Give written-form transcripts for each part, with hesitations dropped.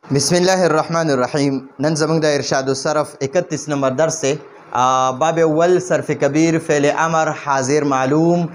बिस्मिल्लाह अर्रहमान अर्रहीम। नन ज़मंग दा इरशाद सरफ 31 नंबर दर्स से बाब अव्वल सर्फ कबीर फ़ेल अमर हाजिर मालूम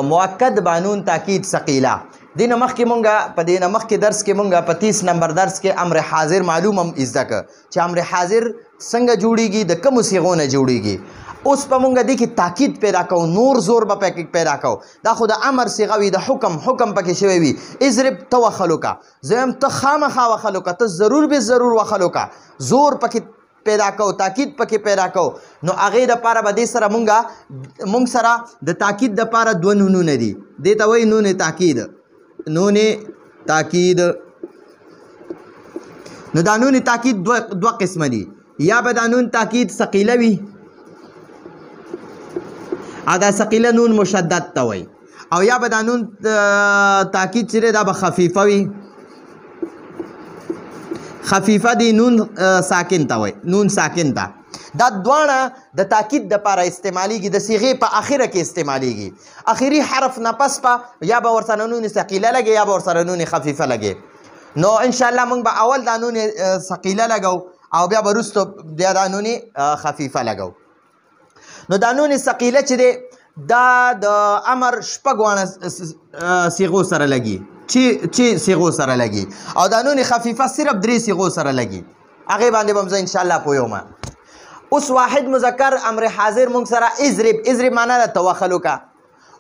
मुअक्कद बानून ताकीद सकीला। दिन मख के मुंगा दिन मख के दर्स के मुंगा 30 नंबर दर्स के अमर हाजिर मालूम हम इज़्ज़ा च अमर हाजिर संग जुड़ेगी द कम सिगों न जुड़ेगी उस पर मुंगा देखी ताकीद पैदा कहो नूर जोर ब पैदा कहो दा खुद अमर सिगवी द हुक्म पके शवेवी इज़रिब तो वखलो का जम तो खाम खा वखलो का तो ज़रूर भी ज़रूर वखलो का जोर पके पैदा कहो ताकीद पके पैदा कहो नो आगे द पारा बदे सरा मुंग सरा द ताकीद द पारा दो नून दी देता वही नून ताकीद नो दानून ताकीद दो किस्म दी या बदानून ताकीद सकीलवी आदा सकीला नून मुशद्दद तवई और या बदानून ताकीद चिरे दा खफीफवी खफीफा दी नून साकिन तवई नून साकिन ता दा द्वाना द ताकीद द पारा इस्तेमाली की द सीगे पा आखिर के इस्तेमाली की आखिरी हरफ ना पस पा या बा वरसा नून सकीला लगे या बा वरसा नून खफीफा लगे नो इंशाल्लाह मंग बा अवल दानून सकीला लगाओ और ब्या बरुस्तो ब्या दानून खफीफा लगाओ नो दानून सकीला चिरे दा द अमर शपगवाना सिगो सर लगी ची सिगो सर लगी और दानून खफीफा सिर्फ द्री सिगो सर लगी आगे बांधे बमजा इंशाल्लाह पोयोमा उस वाहिद मुज़क्कर अमर हाजिर मुंग सरा इज़रिब माना ला तवखलो का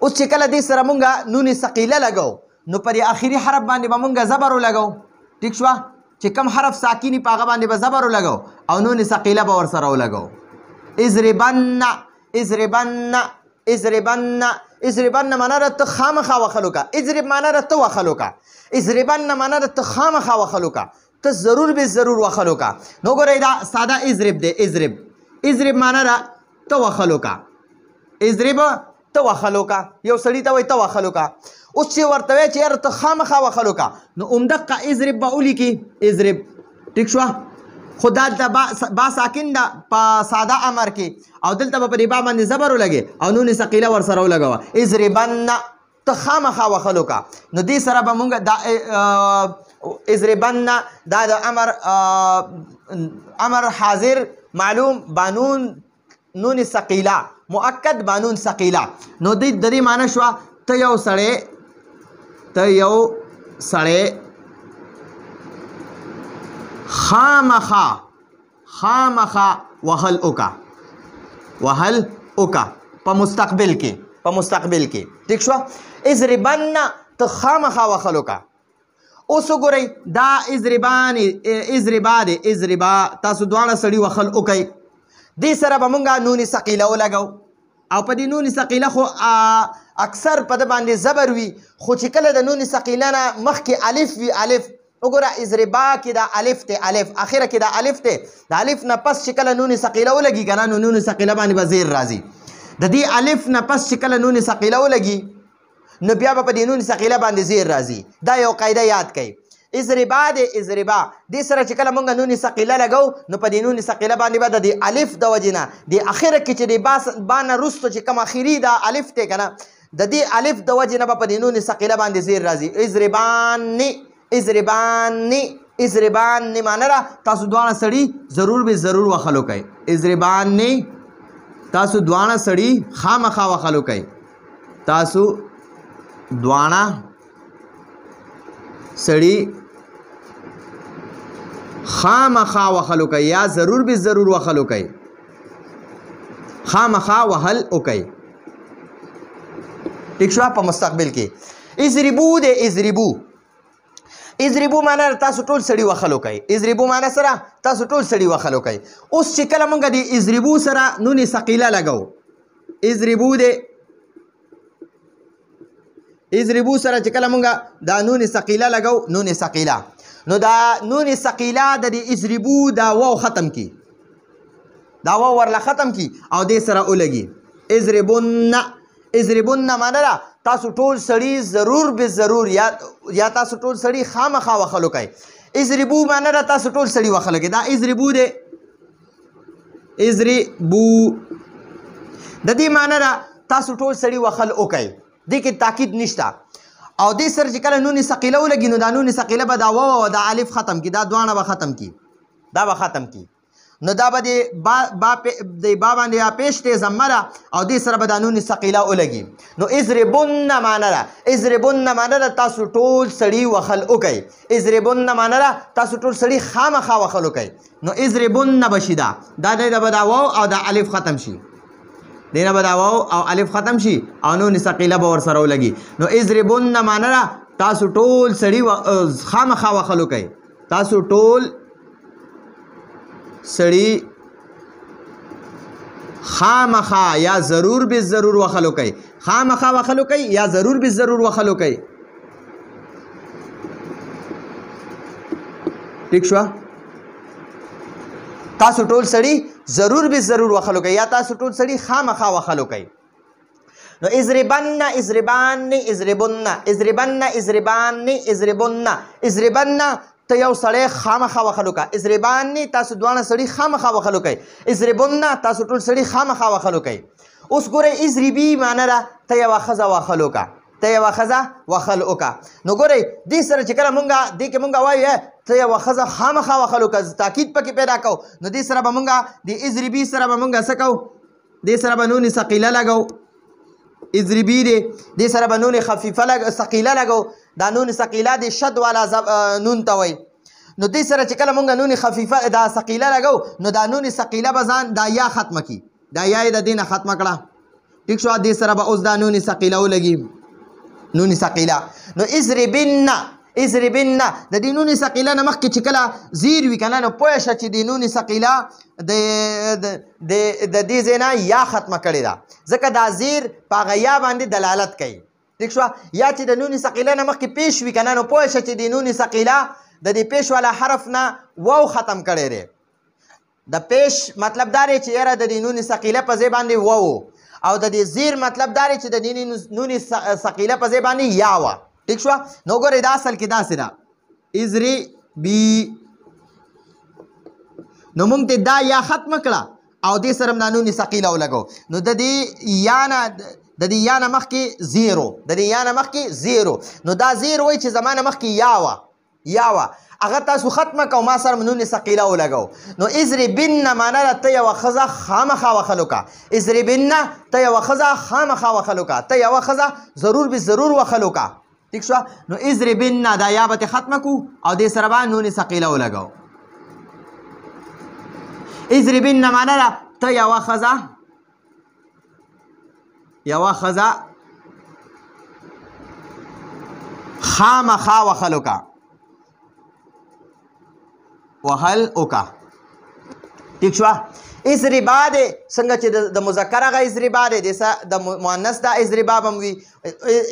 उस चिकला दी सरा मुंगा नून सकीला लगाओ नो पर आखिरी हरफ बांधे मुंगा ज़बरो लगाओ ठीक छवा चिकम हरफ साकिनी पागा बांधे ज़बरो लगाओ और नून सकीला बावर सराओ लगाओ इज़रिबन्ना इज़रिबन्ना इज़रिबन्ना इज़रिबन्ना माना रत खाम खा वखलो का इज़रिब माना रत वखलो का इज़रिबन्ना माना रत खाम खा वखलो का तो ज़रूर भी ज़रूर वखलो का नो गोरे दा सादा इज़रिब दे इज़रिब माना रा तो वखलो का इज़रिब तो वखलो का यो सड़ी तो वही तो वखलो का उससे वर्तवे चेयर तो खाम खा वखलो का नो उम्दक का इज़रिब बाउली की इज़रिब ठीक छवा खुदा बा साकिन दा पा सादा अमर के और दिल तब पर बा मन ज़बरो लगे और नून सकीला वर सरो लगावा इज़रिबन्ना तो खाम खा वखलो का नो दी सरा बमुंगा दा इज़रिबन्ना दा अमर हाजिर मालूम बानून नून सकीला मुअक्कद बानून सकीला नो दी दरी माना शुआ तयो सड़े खामखा वहल उका प मुस्तकबिल के ठीक छवा इज़रिबन्ना तो खामखा वखलो का उस गुरई दा इज़रिबा तासु द्वाना सड़ी वखल उकई दी सरा बमुंगा नून सकीला लगाओ और पदी नून सकीला खो अक्सर पद बांधे ज़बर वी खो चिकल द नून सकीला ना मख के अलिफ वी अलिफ उगरा इज़रिबा की दा अलिफ ते अलिफ आखिर की दा अलिफ ते दा अलिफ ना पस चिकल नून सकीला लगी कना नून सकीला बांधे बज़ीर राजी दी अलिफ ना पस चिकल नून सकीला लगी न बिया पदी नून सकीला बांधे ज़ीर राजी दा यो कायदा याद कई इज़रिबा दी सरा चिकल मंगा नून सकीला लगाओ न पदी नून सकीला बांधे बाद दी अलिफ द वजिना दी आखिर की दी बाना रुस्तो चिकम आखिरी दा अलिफ ते कना दी अलिफ द वजिना पदी नून सकीला बांधे ज़ीर राजी इज़रिबानी माना रा तासु द्वाना सड़ी ज़रूर भी ज़रूर वखलो कई इज़रिबानी तासु द्वाना सड़ी खाम खा वखलो कई तासु द्वाना सड़ी खाम खा वखलो कई या ज़रूर भी ज़रूर वखलो कई खाम खा वहल उकई ठीक छवा प मुस्तकबिल के इज़रिबू माना तासु टोल सड़ी वखलो कई इज़रिबू माना सरा तासु टोल सड़ी वखलो कई उस चिकल मंगा दी इज़रिबू सरा नून सकीला लगाओ इज़रिबू सरा चिकल मंगा दा नून सकीला लगाओ नून सकीला नो दा नून सकीला दा दी इज़रिबू दा वो ख़त्म की दा वो वरला ख़त्म की और दे सरा उलगी इज़रिबुन्ना माना रा तासु टोल सड़ी ज़रूर भी ज़रूर या तासु टोल सड़ी खाम खा वखलो कई इज़रिबू माना रा तासु टोल सड़ी वखलो के दा इज़रिबू ददी माना रा तासु टोल सड़ी वखल उकई दी की ताकीद निश्ता او دې سره چې کله نون ثقیله ولګي نو دا نون ثقیله به دا واو او دا الف ختم کی، دا دواړه به ختم کی، دا به ختم کی. نو دا به د با باندې پیش دی ضمه ده او دې سره به دا نون ثقیله ولګي. نو اضربن معنی ده، اضربن معنی ده تاسو ټول سړي وخل وکئ. اضربن معنی ده تاسو ټول سړي خامخا وخل وکئ. نو اضربن به شي دا به دا واو او دا الف ختم شي، دینه به دا واو او الف ختم شي او نون ثقیله به ورسره ولګي. نو اضربن معنی ده تاسو ټول سړي خامخا وخل وکئ. تاسو ټول سړي خامخا یا ضرور به ضرور وخلو کوي، خامخا وخلو کوي یا ضرور به ضرور وخلو کوي. ٹھیک شو؟ تاسو ټول سړي ضرور به ضرور وخلو کوي یا تاسو ټول سړي خامخا وخلو کوي. نو اضربن اضربان اضربن اضربن اضربان اضربن اضربن ته یو سړی خامخا وخلو کا، اضربان تاسو دواړه سړي خامخا وخلو کوي، اضربن تاسو ټول سړي خامخا وخلو کوي. اوس ګورئ اضربي معنی ده ته یوه ښځه وخلو کا، ته یوه ښځه وخل وکړه. نو ګورئ دې سره چې کله مونږ دې کې مونږ وایو ته یوه ښځه خامخا وخلو کا، تاکید پکې پیدا کوو. نو دې سره به مونږ د اضربي سره به مونږ څه کوو، دې سره به نون ثقیله لګو، اضربي دی دې سره به نون خفیفه ثقیله لګو. دا نون ثقیله د شد والا نون ته وایي. نو دې سره چې کله مونږ نون خفیفه دا ثقیله لګو نو دا نون ثقیله به ځان دا یا ختمه کی، دا یا یې د دې نه ختمه کړه. ټیک شو؟ دې سره به اوس دا نون ثقیله ولګي، نون ثقیله. نو اضربن اضربن د دې نون ثقیله نه مخکې چې کله زیر وي که نه نو پوه شه چې د نون ثقیله د دې ځای نه یا ختمه کړې ده، ځکه دا زیر په هغه یا باندې دلالت کوي. ٹھیک شو؟ یا چې د نون ثقیله نه مخکې پیش وي که نه نو پوه شه چې د نون ثقیله د دې پیش والا حرف نه واو ختم کړی دی. د پیش مطلب دا دی چې یاره د دې نون ثقیله په ځای باندې واو او د دې زیر مطلب دا دی چې د دې نون ثقیله په ځای باندې یا وه. ٹھیک شو؟ نو ګورئ دا اصل کې داسې ده اضربي. نو موږ ته دا یا ختمه کړه او دې سره هم دا نون ثقیله ولګو. نو د دې یا نه مخکې زیرو، د دې یا نه مخکې زیرو. نو دا زیر وایي چې زما نه مخکې یا وه هغه تاسو ختمه کو، ما سره نون ثقیله ولګو. نو اضربن معنی ده ته یوه ښځه خامخا وخلو کا، اضربن ته یوه ښځه خامخا وخلو کا، ته یوه ښځه ضرور به ضرور وخلو کا. ٹھیک شو؟ نو اضربن دا یا به ته ختمه کو او دې سره به نون ثقیله ولګو. اضربن معنی ده ته یوه ښځه خامخا وخلو کا، وخل وکا. ٹھیک شو؟ اضربا دی څنګه چې د مذکر هغه اضربا دی د مؤنث دا اضربا به هم وي،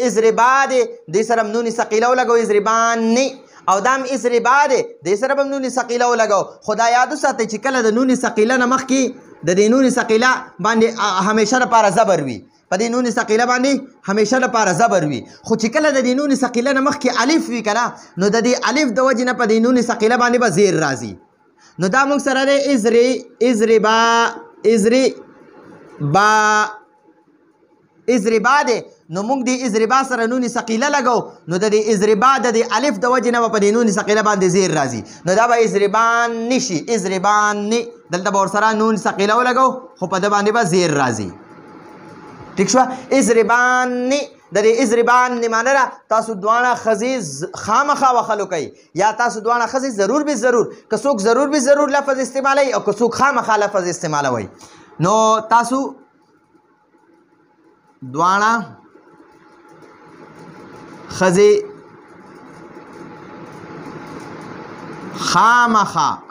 اضربا دی دې سره هم نون ثقیله ولګو اضربانې او دا هم اضربا دی دې سره به هم نون ثقیله ولګو. خو دا یاد وساتئ چې کله د نون ثقیله نه مخکې د دې نون ثقیله باندې همیشه لپاره زبر وي، په دې نون ثقیله باندې همیشه لپاره زبر وي. خو چې کله د دې نون ثقیله نه مخکې الف وي که نه نو د دې الف د وجې نه په دې نون ثقیله باندې به زیر راځي. نو دا موږ سره دی اضربا دی. نو موږ د اضربا سره نون ثقیله لګو نو د دې اضربا د دې الف د وجې نه به په دې نون ثقیله باندې زیر راځي. نو دا به اضربان نشي، اضربان دلته به ورسره نون ثقیله ولګو خو په ده باندې به زیر راځي. ٹھیک شو؟ اضربان د دې اضربان معنی ده تاسو دواړه ښځې خامخا وخلو کوي یا تاسو دواړه ښځې ضرور به ضرور، که څوک ضرور به ضرور لفظ استعمالوي او که څوک خامخا لفظ استعمالوي. نو تاسو دواړه ښځې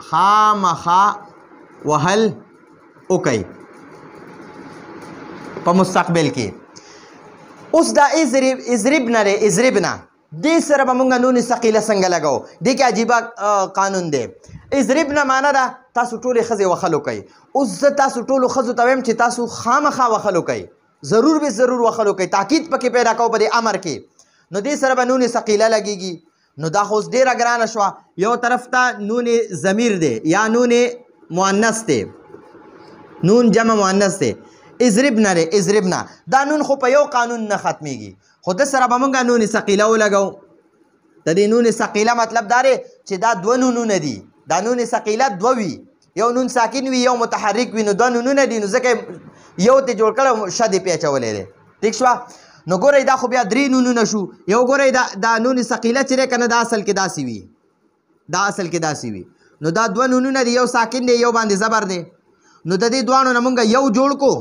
خامخا وهل وکئ په مستقبل کې. اوس دا اضربنا دی، اضربنا دې سره به مونږ نون ثقیله څنګه لګو؟ دې کې عجیبه قانون دی. اضربنا معنی ده تاسو ټولې ښځې وخلو کوئ. اوس زه تاسو ټولو ښځو ته وایم چې تاسو خامخا وخلو کوئ، ضرور به ضرور وخلو کوئ، تاکید پکې پیدا کوو په دې امر کې. نو دې سره به نون ثقیله لګېږي. نو دا خو اوس ډېره ګرانه شوه. یو طرف ته نون ضمیر دی یا نون مؤنث دی، نون جمع مؤنث دی. اضربنا دی، اضربنا دا نون خو په یو قانون نه ختمیږي، خو ده سره به موږ نون ثقیله ولګو. د دې نون ثقیله مطلب دا دی چې دا دوه نونونه دي. دا نون ثقیله دوه وي، یو نون ساکن وي یو متحرک وي، نو دوه نونونه دي، نو ځکه یو ته جوړ کړه شد یې پیچولی دی. ټیک شوه. نو ګورئ دا خو بیا درې نونونه شو. یو ګورئ دا نون ثقیله چې دی که نه دا اصل کې داسې وي، دا اصل کې داسې وي. نو دا دوه نونونه دي، یو ساکن دی یو باندې زبر دی. نو د دې دواړو نه موږ یو جوړ کو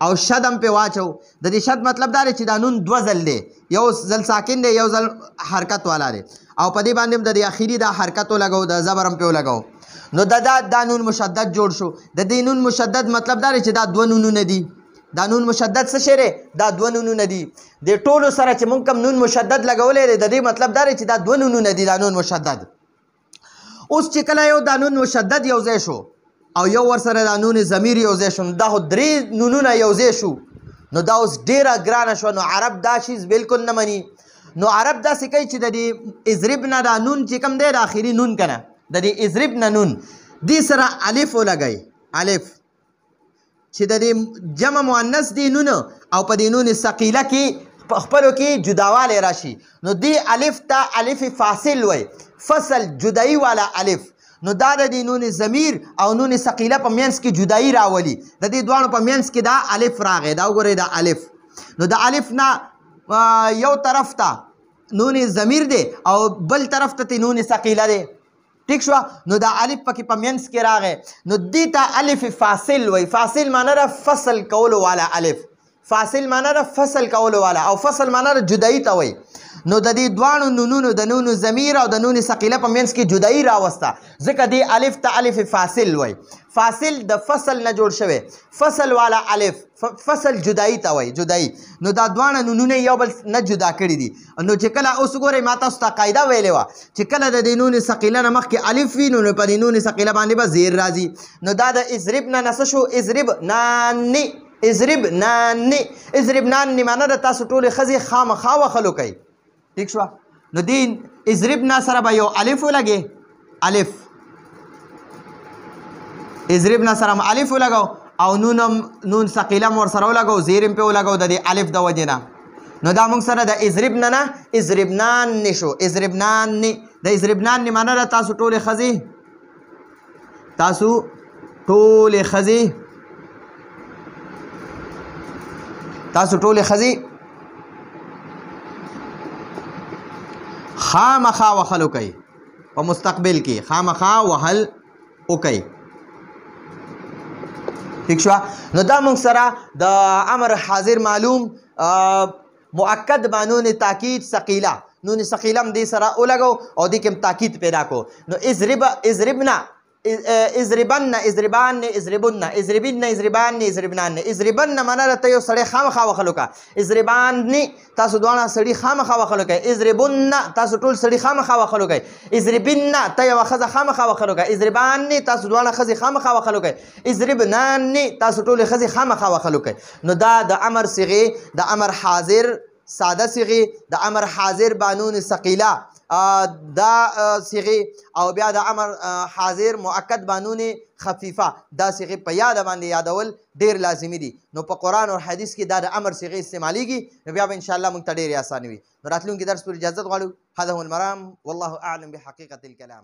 او شد هم پې واچو. د دې شد مطلب دا دی چې دا نون دوه ځل دی، یو ځل ساکن دی یو ځل حرکت والا دی، او په دې باندې هم د دې اخري دا حرکت ولګو، د زبر هم پې ولګو. نو دا نون مشدد جوړ شو. د دې نون مشدد مطلب دا دی چې دا دوه نونونه دي. دا نون مشدد څه شی دی؟ دا دوه نونونه دي. د ټولو سره چې موږ کوم نون مشدد لګولی دی د دې مطلب دا دی چې دا دوه نونونه دي، دا نون مشدد. اوس چې کله یو دا نون مشدد یو ځای شو او یو ورسره دا نون ضمیر یو ځای شو، نو دا خو درې نونونه یو ځای شو. نو دا اوس ډېره ګرانه شوه. نو عرب دا شیز بالکل نه مني. نو عرب داسې کوي چې د دې اضرب نه دا نون چې کوم دی د آخري نون که نه، د دې اضرب نه نون دې سره الف ولګئ. الف چې د دې جمع مؤنث دی نون او په دې نون ثقیله کې په خپلو کې جداوالی راشي، نو دې الف ته الف فاصل وی، فصل جدایي والا الف. نو دا د دې نون ضمیر او نون ثقیله په منځ کې جدایي راولي. د دې دواړو په منځ کې دا الف راغی. دا وګورئ دا الف. نو د الف نه یو طرف ته نون ضمیر دی او بل طرف ته نون ثقیله دی. ٹھیک شو. نو دا الف پکې په منځ کې راغی. نو دې ته الف فاصل وی. فاصل معنی ده فصل کولو والا الف. فاصل معنی ده فصل کولو والا، او فصل معنی ده جدایي ته وی. نو د دې دواړو نونونو د نون ضمیر او د نون ثقیله په منځ کې جدایي راوسته، ځکه دې الف ته الف فاصل وی. فاصل د فصل نه جوړ شوی، فصل والا الف، فصل جدایي ته وی، جدایي. نو دا دواړه نونونه یو بل نه جدا کړي دي. نو چې کله اوس ګورئ ما تاسو ته قاعده ویلې وه چې کله د دې نون ثقیله نه مخکې الف وي نو په دې نون ثقیله باندې به زیر راځي. نو دا د اضرب نه څه شو؟ اضرب ناني. اضرب ناني. اضرب ناني معنی ده تاسو ټولې ښځې خامخا وخلو کوئ. ٹھیک شو. نو دین اضرب نه سره به یو الف ولګې، الف. اضرب نه سره الف ولګو او نون ثقیله م ورسره ولګو، زیر هم پې ولګو د دې الف د وجې نه. نو دا موږ سره د اضرب نه اضربنان شو. اضربنان. د اضربنان معنی ده تاسو ټولې ښځې، تاسو ټولې ښځې، تاسو ټولې ښځې خامخا وهل وکئ. په مستقبل کې خامخا وهل وکئ. ٹھیک شو. نو دا موږ سره د امر حاضر معلوم مؤکد با نون تاکید ثقیله، نون ثقیله هم دې سره ولګو او دې کې هم تاکید پیدا کو. نو اضربنا، اضربن، اضربان، اضربن، اضربن، اضربان، اضربنان. اضربن معنی ده ته یو سړی خامخا وهل وکړه. اضربان تاسو دواړه سړي خامخا وهل وکړئ. اضربن تاسو ټول سړي خامخا وهل وکړئ. اضربن ته یوه ښځه خامخا وهل وکړئ. اضربان تاسو دواړه ښځې خامخا وهل وکړئ. اضربنان تاسو ټولې ښځې خامخا وهل وکړئ. نو دا د امر صیغې، د امر حاضر ساده صیغې، د امر حاضر بانون ثقیله دا صیغې، او بیا د امر حاضر مؤکد بانون خفیفه دا صیغې په یاد باندې یادول ډېر لازمي دي. نو په قرآن او حدیث کې دا د امر صیغې استعمالیږي. نو بیا به انشاءالله موږ ته ډېرې اسانه وي. نو راتلونکي درس پورې اجازت غواړو. هذا هو المرام والله اعلم بحقیقة الكلام.